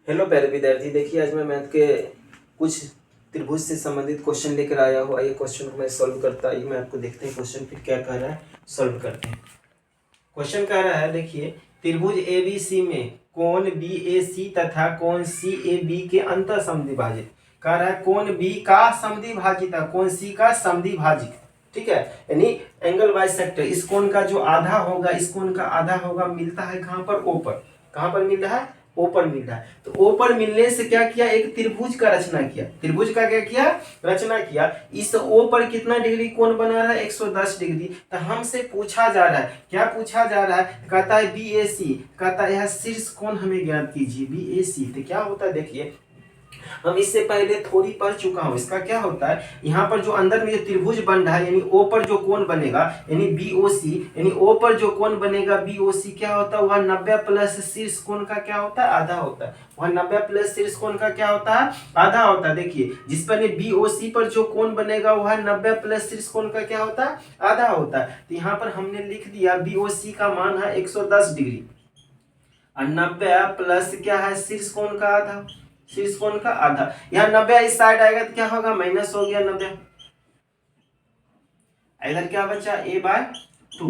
Hello प्यारे विद्यार्थी, देखिए आज मैं मैथ के कुछ त्रिभुज से संबंधित क्वेश्चन लेकर आया हूँ। आइए क्वेश्चन को मैं सॉल्व करता आइए मैं आपको देखते हैं क्वेश्चन फिर क्या कह रहा है, सॉल्व करते हैं। क्वेश्चन कह रहा है, देखिए त्रिभुज ABC में कोण BAC तथा कोण CAB के अंतर समद्विभाजित। कह रहा है कोण B का समद्विभाजित है कोण C का समद्विभाजित, ठीक है, यानी एंगल बाइसेक्टर। इस कोण का जो आधा होगा इस कोण का आधा होगा, मिलता है कहाँ पर, O पर। कहाँ पर मिल रहा है, ओ पर मिल रहा है। तो ओ पर मिलने से क्या किया, एक त्रिभुज का रचना किया। त्रिभुज का क्या किया, रचना किया। इस ओ पर कितना डिग्री कोण बना रहा है, 110 डिग्री। तो हमसे पूछा जा रहा है, क्या पूछा जा रहा है, कहता है BAC, कहता है यह शीर्ष कोण हमें ज्ञात कीजिए BAC। तो क्या होता है, देखिए हम इससे पहले थोड़ी पढ़ चुका हूं। इसका क्या होता है, यहाँ पर जो अंदर में जो त्रिभुज बन रहा है यानी ओ पर जो कोण बनेगा यानी BOC, यानी ओ पर जो कोण बनेगा BOC क्या होता है, वह 90 प्लस शीर्ष कोण का क्या होता है, आधा होता है। वह 90 प्लस शीर्ष कोण का क्या होता है, आधा होता है। देखिए जिस पर BOC पर जो कोण बनेगा वह 90 प्लस शीर्ष कोण का क्या होता है, आधा होता है। तो यहाँ पर हमने लिख दिया BOC का मान है 110 डिग्री और 90 प्लस क्या है, शीर्ष कोण का आधा, शीर्ष कोण का आधा। यहाँ 90 इस साइड आएगा तो क्या होगा, माइनस हो गया 90। इधर क्या बचा, a/2।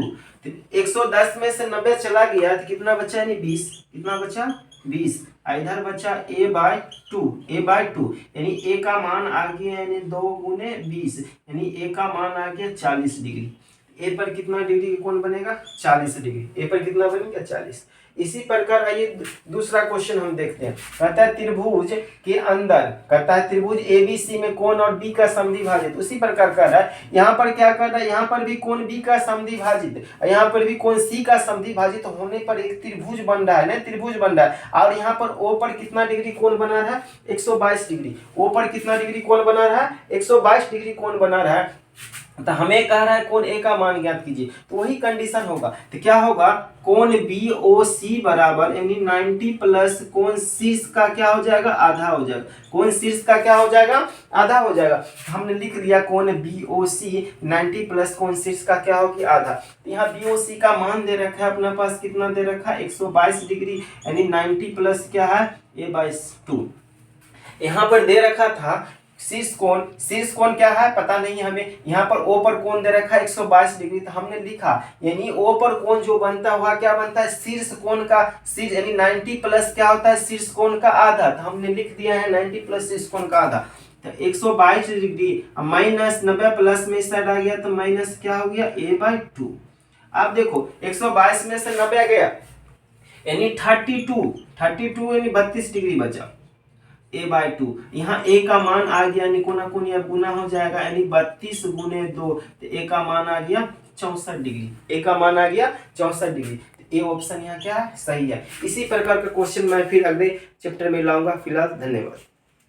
110 में से 90 चला गया तो कितना बचा, यानी 20। कितना बचा, 20। इधर बचा a/2 यानी a का मान आ गया यानी 2 गुने 20 यानी a का मान आ गया 40 डिग्री। ए पर कितना डिग्री कोण बनेगा, 40 डिग्री। ए पर कितना बनेगा, 40। इसी प्रकार आइए दूसरा क्वेश्चन हम देखते हैं। कहता है त्रिभुज के अंदर, कहता है त्रिभुज ABC में कोण और B का समद्विभाजित। उसी प्रकार कर रहा है, यहाँ पर क्या कर रहा है, यहाँ पर भी कोण B का समद्विभाजित और यहाँ पर भी कोण C का समद्विभाजित होने पर एक त्रिभुज बन रहा है ना, त्रिभुज बन रहा है। और यहाँ पर O पर कितना डिग्री कोण बना रहा है, 122 डिग्री। O पर कितना डिग्री कोण बना रहा है, 122 डिग्री कोण बना रहा है। तो हमें कह रहा है कोण A का मान ज्ञात कीजिए, तो वही कंडीशन होगा। तो क्या होगा, कोण BOC बराबर यानी 90 प्लस कोण शीर्ष का क्या हो जाएगा, आधा हो जाएगा। कोण शीर्ष का क्या हो जाएगा, आधा हो जाएगा। तो हमने लिख दिया कोण BOC 90 प्लस कोण शीर्ष का क्या होगी, आधा। तो यहाँ BOC का मान दे रखा है अपने पास, कितना दे रखा है, 122 डिग्री यानी 90 प्लस क्या है, a/2। यहाँ पर दे रखा था शीर्ष कोण क्या है पता नहीं हमें। यहाँ पर O पर कोण दे रखा है 122 डिग्री। तो हमने लिखा यानी O पर कोण जो बनता है वह क्या बनता है, शीर्ष कोण का शीर्ष यानी 90 प्लस क्या होता है, शीर्ष कोण का आधा। तो हमने लिख दिया है 90 प्लस शीर्ष कोण का आधा। तो 122 डिग्री माइनस 90 प्लस में इस साइड आ गया तो माइनस क्या हो गया, a/2। अब देखो 122 में से 90 गया यानी 32 यानी 32 डिग्री बचा, a/2। यहाँ a का मान आ गया यानी कोना कोनी अब गुना हो जाएगा यानी 32 गुने 2। तो a का मान आ गया 64 डिग्री। a का मान आ गया 64 डिग्री। ए ऑप्शन यहाँ क्या है, सही है। इसी प्रकार का क्वेश्चन मैं फिर अगले चैप्टर में लाऊंगा। फिलहाल धन्यवाद।